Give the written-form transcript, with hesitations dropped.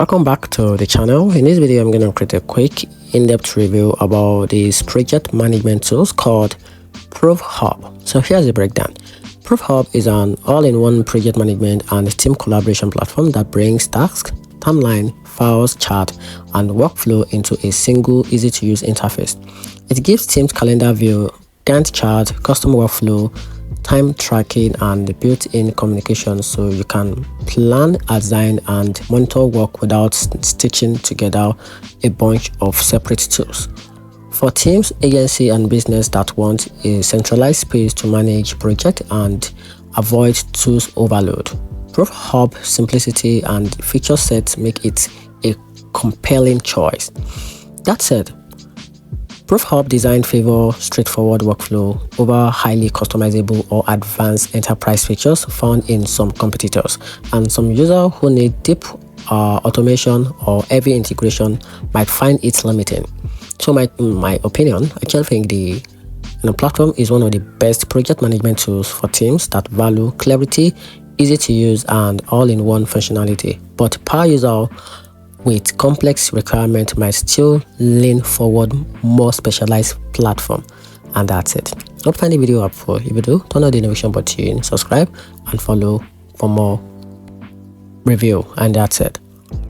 Welcome back to the channel. In this video, I'm going to create a quick in-depth review about these project management tools called ProofHub. So here's the breakdown. ProofHub is an all-in-one project management and team collaboration platform that brings tasks, timeline, files, chart, and workflow into a single, easy-to-use interface. It gives teams calendar view, Gantt chart, custom workflow, time tracking, and built-in communication, so you can plan, assign, and monitor work without stitching together a bunch of separate tools. For teams, agency, and business that want a centralized space to manage project and avoid tools overload, ProofHub simplicity and feature sets make it a compelling choice. That said, ProofHub design favor straightforward workflow over highly customizable or advanced enterprise features found in some competitors, and some users who need deep automation or heavy integration might find it limiting. So my opinion, I actually think the platform is one of the best project management tools for teams that value clarity, easy to use, and all-in-one functionality. But power user with complex requirements might still lean forward more specialized platform. And that's it. Hope you find the video helpful. If you do, turn on the notification button, subscribe, and follow for more review. And that's it.